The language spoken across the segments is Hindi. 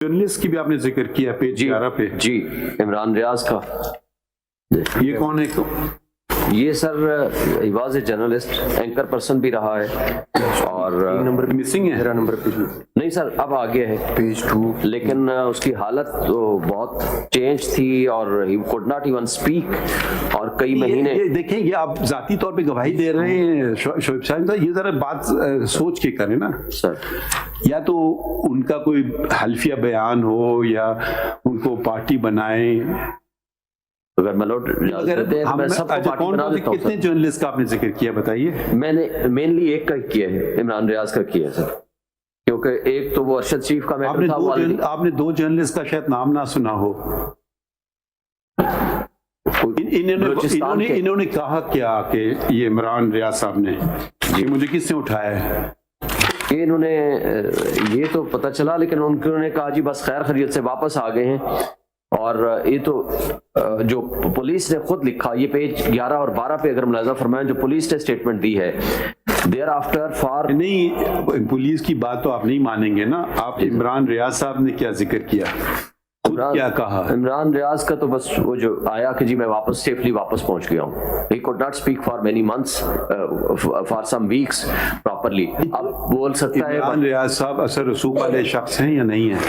जर्नलिस्ट की भी आपने जिक्र किया पेज 11 पे। जी, इमरान रियाज का। ये कौन है? ये sir he was a journalist, anchor person भी रहा है और नंबर मिसिंग है। मेरा नंबर पेज नहीं सर, अब आ गया है पेज 2, लेकिन उसकी हालत तो बहुत चेंज थी और ही कुड नॉट इवन स्पीक और कई महीने। ये देखें, ये आप जाती तौर पे गवाही दे रहे हैं शोएब साहब, ये जरा बात सोच के करें ना सर। या तो उनका कोई हल्फिया बयान हो या उनको पार्टी बनाए। अगर मैं कितने जर्नलिस्ट का आपने जिक्र किया बताइए? मैंने मेनली एक का किया है, इमरान रियाज का किया है सर, क्योंकि एक तो वो अरशद शरीफ का मैटर था। आपने दो जर्नलिस्ट का शायद नाम ना सुना हो। इन्होंने कहा क्या कि ये इमरान रियाज साहब ने जी मुझे किसने उठाया है? इन्होंने ये तो पता चला, लेकिन उन्होंने कहा जी बस खैर खैरियत से वापस आ गए हैं। और ये तो जो पुलिस ने खुद लिखा, ये पेज 11 और 12 पे अगर मुलाजा फरमाएं, जो पुलिस ने स्टेटमेंट दी है देयर आफ्टर फॉर। नहीं, पुलिस की बात तो आप नहीं मानेंगे ना। आप इमरान रियाज साहब ने क्या जिक्र किया, क्या कहा? इमरान रियाज का तो बस वो जो आया कि जी मैं वापस सेफली वापस पहुंच गया हूँ। He could not speak for many months, for some weeks properly. अब बोल सकता है इमरान रियाज साहब असर रसूख वाले शख्स हैं या नहीं है?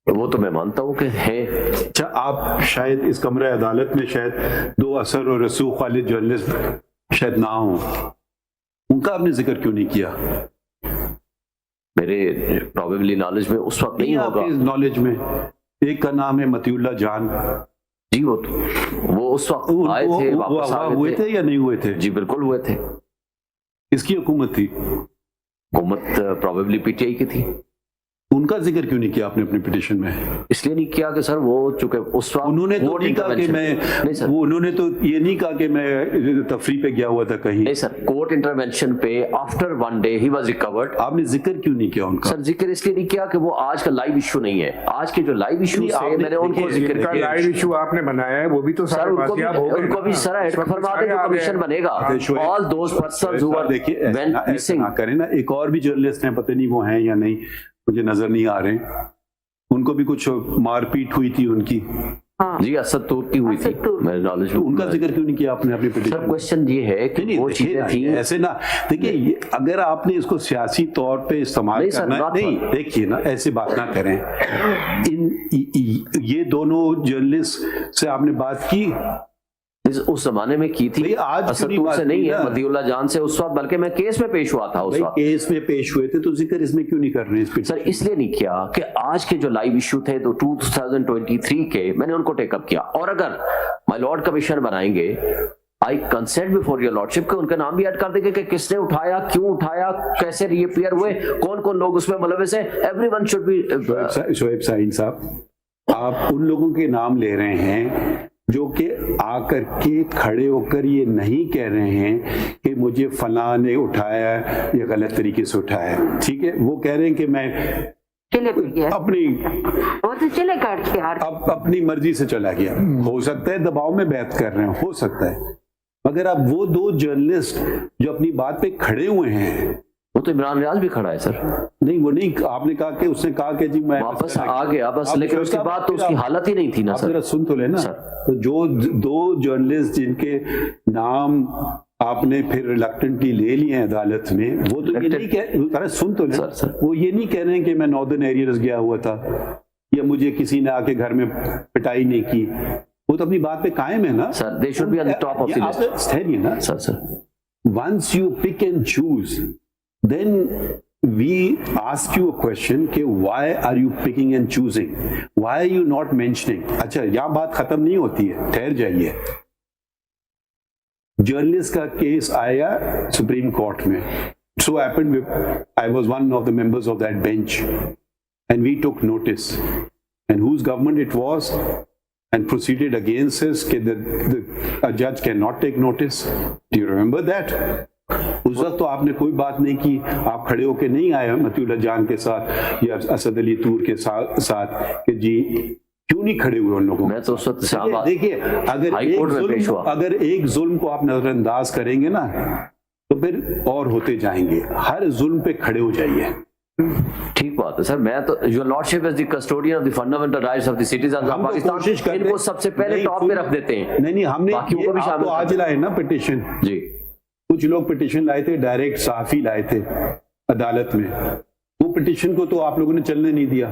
वो तो मैं मानता हूँ कि है। अच्छा, आप शायद इस कमरे अदालत में शायद दो असर और रसूख वाले जर्नलिस्ट शायद ना हो, उनका आपने जिक्र क्यों नहीं किया? मेरे प्रोबेबली नॉलेज में उस वक्त नहीं होगा। नॉलेज में एक का नाम है मतीउल्ला जान जी, वो उस वक्त आए थे, वापस आ गए हुए थे या नहीं हुए थे? जी बिल्कुल हुए थे। किसकी हुकूमत थी? हुकूमत प्रोबेबली पीटीआई की थी। उनका जिक्र क्यों नहीं किया आपने अपने पिटीशन में? इसलिए नहीं किया कि सर वो चूंकि उस वक्त उन्होंने तो नहीं कहा कि मैं नहीं सर, उन्होंने तो ये नहीं कहा कि मैं तफरी पे गया हुआ था कहीं। नहीं सर, कोर्ट इंटरवेंशन पे after one day he was recovered. आपने जिक्र क्यों नहीं किया उनका? सर जिक्र इसलिए नहीं किया कि वो आज का लाइव इश्यू नहीं है। आज के जो लाइव इश्यू है मैंने उनको जिक्र किया। लाइव इश्यू आपने बनाया है, वो भी तो सर उनको भी सर ऐड फरमा दे, जो कमीशन बनेगा all those persons who are when missing करें ना। एक और भी जर्नलिस्ट हैं, पता नहीं वो हैं या नहीं, मुझे नजर नहीं आ रहे। उनको भी कुछ मारपीट हुई थी उनकी। हाँ। जी, असद तूर की हुई थी मेरे नॉलेज में। उनका जिक्र क्यों नहीं किया आपने अपनी पिटीशन? सर क्वेश्चन ये है कि वो चीजें थी ऐसे ना। देखिए, अगर आपने इसको सियासी तौर पे इस्तेमाल करना नहीं, देखिए ना, ऐसे बात ना करें। ये दोनों जर्नलिस्ट से आपने बात की उस जमाने में की थी, आज असदूर से नहीं है, मदीउल्ला जान से उस वक्त, बल्कि मैं केस में पेश हुआ था उस वक्त। केस में पेश हुए थे तो जिक्र इसमें क्यों नहीं कर रहे हैं? सर इसलिए नहीं किया कि आज के जो लाइव इश्यू थे तो 2023 के, मैंने उनको टेकअप किया। और अगर माय लॉर्ड कमीशन बनाएंगे, आई कंसेंट बिफोर योर लॉर्डशिप के उनका नाम भी ऐड कर देंगे कि किसने उठाया, क्यों उठाया, कैसे रीअपीयर हुए, कौन कौन लोग उसमें मुलविस हैं। Everyone should be. शोएब साहब, आप उन लोगों के नाम ले रहे हैं जो कि आकर के खड़े होकर ये नहीं कह रहे हैं कि मुझे फलां ने उठाया या गलत तरीके से उठाया। ठीक है, वो कह रहे हैं कि मैं अपनी मर्जी से चला गया। हो सकता है दबाव में बात कर रहे हैं, हो सकता है, मगर अब वो दो जर्नलिस्ट जो अपनी बात पे खड़े हुए हैं, वो तो इमरान रियाज भी खड़ा है सर। नहीं, वो नहीं, आपने कहा कि उसने कहा कि जी मैं वापस आ गया बस, लेकिन उसके बाद तो उसकी हालत ही नहीं थी ना सर। सुन तो लेना। तो जो दो जर्नलिस्ट जिनके नाम आपने फिर रिलक्टेंटली ले लिए हैं अदालत में, वो तो ये नहीं कह, सुन तो लेना, वो ये नहीं कह रहे हैं कि मैं नॉर्दर्न एरियाज गया हुआ था या मुझे किसी ने आके घर में पिटाई नहीं की। वो तो अपनी बात पे कायम है ना सर। They should be on the top of the list. है ना सर। Once you pick and choose, then we ask you a question कि why are you picking and choosing? Why are you not mentioning? अच्छा, यहाँ बात खत्म नहीं होती है, ठहर जाइए। जर्नलिस्ट का केस आया सुप्रीम कोर्ट में। So happened I was one of the members of that bench and we took notice, and whose government it was, and proceeded against us that a judge cannot take notice. Do you remember that? उस वक्त तो आपने कोई बात नहीं की, आप खड़े होके नहीं आए मतीउल्ला जान के साथ या असद अली तूर के साथ कि जी क्यों नहीं खड़े हुए उन लोगों। मैं तो उस वक्त देखिए, अगर एक जुल्म को आप नजरअंदाज करेंगे ना तो फिर और होते जाएंगे। हर जुल्म पे खड़े हो जाइए। ठीक बात है सर। मैं तो your lordship is the custodian of the fundamental rights of the citizen of हम तो कोशिश पाकिस्तान, करते इनको सबसे पहले नहीं, टॉप पे रख देते हैं। नहीं हमने बाकियों को भी आप शामिल तो आज करते लाए ना पिटिशन, जी। कुछ लोग पिटिशन लाए थे, डायरेक्ट सहाफी लाए थे अदालत में, वो पिटिशन को तो आप लोगों ने चलने नहीं दिया।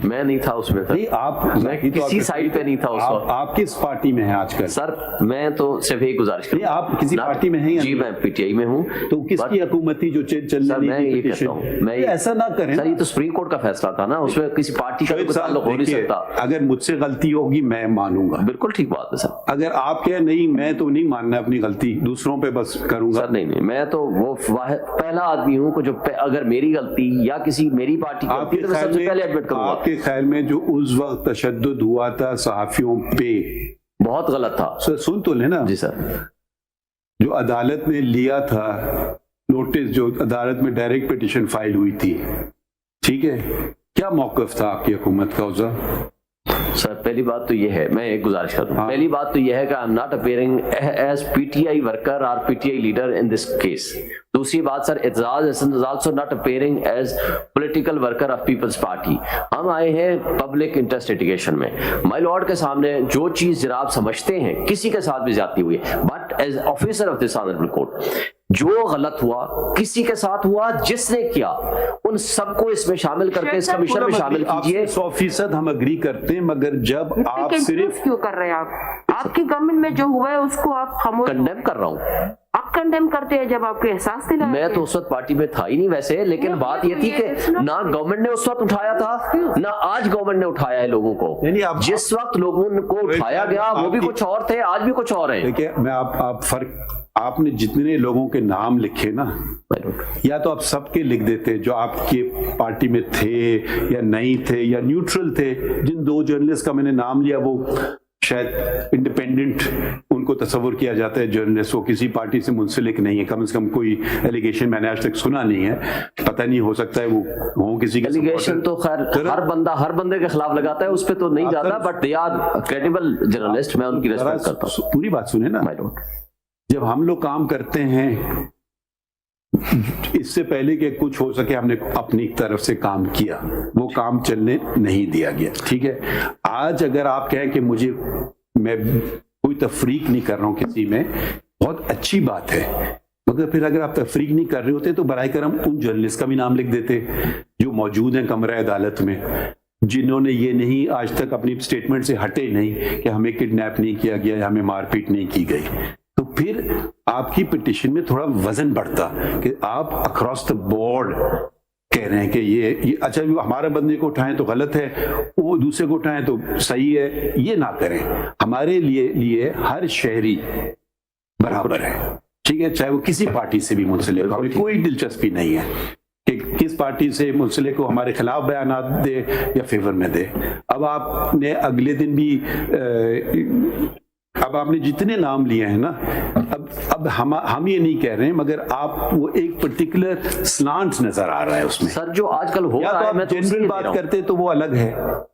मैं नहीं था उसमें सर, नहीं आप मैं किसी साइड पे नहीं था उस वक्त। आप किस पार्टी में हैं आजकल? सर मैं तो सिर्फ एक गुजारिश नहीं आप किसी पार्टी में हैं या जी नहीं? मैं पीटीआई में हूँ। तो किसकी हुकूमत थी जो चलने सर नहीं मैं दी ये पिटिशन? कहता हूँ, मैं ऐसा ना करें सर, ये तो सुप्रीम कोर्ट का फैसला था ना, उसमें किसी पार्टी का शोएब कोई साहब, ताल्लुक हो नहीं देखिए, सकता। अगर मुझसे गलती होगी मैं मानूंगा, बिल्कुल ठीक बात है सर। अगर आप कहें नहीं मैं तो नहीं मानना अपनी गलती, दूसरों पे बस करूंगा। सर नहीं मैं तो वो पहला आदमी हूँ जो अगर मेरी गलती या किसी मेरी पार्टी की गलती आपके है तो मैं ख्याल सबसे पहले में एडमिट करूंगा। आपके ख्याल में जो उस वक्त तशद्दुद हुआ था सहाफियों पे, बहुत गलत था। सुन तो लेना, जी सर। जो अदालत ने लिया था नोटिस, जो अदालत में डायरेक्ट पिटिशन फाइल हुई थी, ठीक है, क्या मौकफ था आपकी हुकूमत का उस वक्त? सर पहली बात तो ये है, मैं एक गुजारिश करता हूँ, हाँ। पहली बात तो यह है कि I am not appearing as PTI worker और PTI leader in this case. दूसरी बात sir, Aitzaz Hasan is also not appearing as political worker of People's Party. हम आए हैं पब्लिक इंटरेस्ट लिटिगेशन में। माय लॉर्ड के सामने जो चीज जरा आप समझते हैं किसी के साथ भी ज्यादती हुई, but as officer of this honourable court जो गलत हुआ किसी के साथ हुआ, जिसने किया उन सबको इसमें शामिल करके इस कमीशन में शामिल कीजिए। 100% हम अग्री करते हैं, मगर जब आप सिर्फ क्यों कर रहे हैं आप? आपकी गवर्नमेंट में जो हुआ है उसको आप खामोश कंडेम कर रहा हूँ। आप कंडेम करते हैं जब आपको एहसास दिलाया। मैं तो उस वक्त पार्टी में था ही नहीं वैसे, लेकिन नहीं, बात ये ये तो थी ये कि सुनो। ना गवर्नमेंट ने उस वक्त उठाया था ना आज गवर्नमेंट ने उठाया है लोगों को। नहीं, आप- जिस वक्त लोगों को उठाया गया वो भी आपकी- कुछ और थे, आज भी कुछ और है। देखिए मैं आप फर्क, आपने जितने लोगों के नाम लिखे ना, या तो आप सबके लिख देते जो आपके पार्टी में थे या नहीं थे या न्यूट्रल थे। जिन दो जर्नलिस्ट का मैंने नाम लिया वो शायद इंडिपेंडेंट उनको तस्वुर किया जाता है जर्नलिस्ट, वो किसी पार्टी से मुंसलिक नहीं है, कम से कम कोई एलिगेशन मैंने आज तक सुना नहीं है, पता नहीं हो सकता है वो किसी के एलिगेशन तो खैर हर बंदे के खिलाफ लगाता है, उस पर तो नहीं जाता, but they are credible journalist, मैं उनकी रेस्पेक्ट करता हूँ। पूरी बात सुने ना, माय लॉर्ड, जब हम लोग काम करते हैं इससे पहले कि कुछ हो सके हमने अपनी तरफ से काम किया, वो काम चलने नहीं दिया गया, ठीक है। आज अगर आप कहें कि मैं कोई तफरीक नहीं कर रहा हूं किसी में, बहुत अच्छी बात है, मगर फिर अगर आप तफरीक नहीं कर रहे होते तो बराए करम उन जर्नलिस्ट का भी नाम लिख देते जो मौजूद हैं कमरा अदालत में, जिन्होंने ये नहीं आज तक अपनी स्टेटमेंट से हटे नहीं कि हमें किडनैप नहीं किया गया या हमें मारपीट नहीं की गई। तो फिर आपकी पिटिशन में थोड़ा वजन बढ़ता कि आप अक्रॉस द बोर्ड कह रहे हैं कि ये अच्छा हमारे बंदे को उठाएं तो गलत है, वो दूसरे को उठाएं तो सही है, ये ना करें। हमारे लिए हर शहरी बराबर है, ठीक है, चाहे वो किसी पार्टी से भी मुंसलिक हो, हमें कोई दिलचस्पी नहीं है कि किस पार्टी से मुंसलिक को हमारे खिलाफ बयानात दे या फेवर में दे। अब आपने अगले दिन भी अब आपने जितने नाम लिए हैं ना, अब हम ये नहीं कह रहे हैं, मगर आप वो एक पर्टिकुलर स्लांट नजर आ रहा है उसमें। सर जो आजकल हो या रहा तो है, आप मैं तो जनरल बात करते तो वो अलग है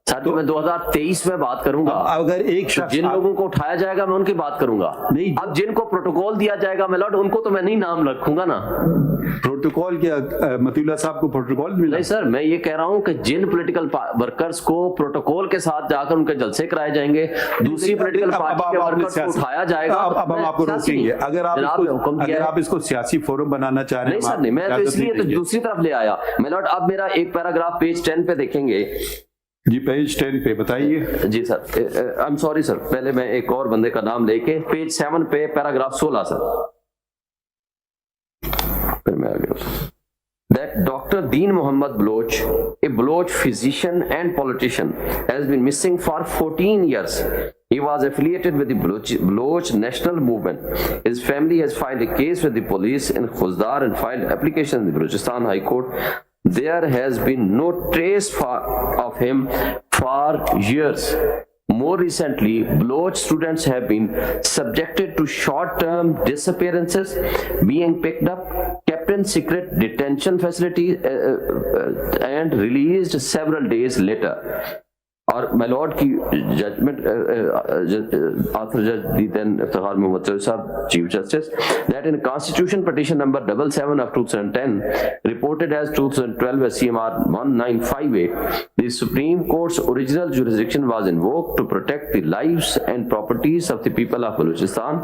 सर, तो मैं 2023 में बात करूंगा। अगर एक तो शख्स जिन लोगों को उठाया जाएगा मैं उनकी बात करूंगा, नहीं, अब जिनको प्रोटोकॉल दिया जाएगा मैं लॉर्ड उनको तो मैं नहीं नाम रखूंगा ना। प्रोटोकॉल क्या मतीउल्लाह साहब को प्रोटोकॉल मिला? नहीं सर, मैं ये कह रहा हूं कि जिन पॉलिटिकल वर्कर्स को प्रोटोकॉल के साथ जाकर उनके जलसे कराए जाएंगे, दूसरी पॉलिटिकल पार्टी के वर्कर्स को उठाया जाएगा। अब हम आपको रोकेंगे अगर आप इसको सियासी फोरम बनाना चाह रहे हैं। नहीं सर नहीं, मैं तो इसलिए तो दूसरी तरफ ले आया। मैं लॉर्ड अब मेरा एक पैराग्राफ पेज 10 पे देखेंगे जी, पेज 10 पे बताइए। जी sir, I am sorry sir, पहले मैं एक और बंदे का नाम लेके पेज 7 पे पैराग्राफ 16 सर, फिर मैं आ गया। That Dr. Deen Mohammed Baloch, a Baloch physician and politician, has been missing for 14 years. He was affiliated with the Baloch National Movement. His family has filed a case with the police in Khuzdar and filed application in the Balochistan High Court. There has been no trace of him for years. More recently, Baloch students have been subjected to short-term disappearances, being picked up, kept in secret detention facilities, and released several days later. और माय लॉर्ड की जजमेंट ऑथर जज दी देन इफ्तिखार मोहम्मद चौधरी साहब chief justice that in constitution petition number 77 of 2010 reported as 2012 CMR 1958 the Supreme Court's original jurisdiction was invoked to protect the lives and properties of the people of Balochistan,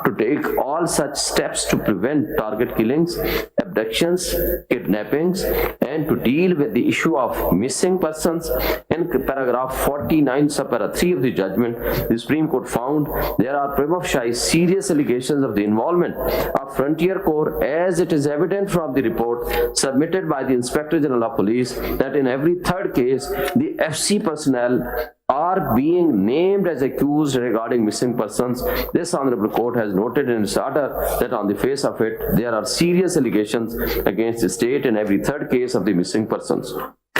to take all such steps to prevent target killings, abductions, kidnappings, and to deal with the issue of missing persons. In paragraph 49 subpara 3 of the judgment, the Supreme Court found there are prima facie serious allegations of the involvement of Frontier Corps, as it is evident from the report submitted by the Inspector General of Police that in every third case the FC personnel are being named as accused regarding missing persons. This honorable court has noted in its order that on the face of it there are serious allegations against the state in every third case of the missing persons.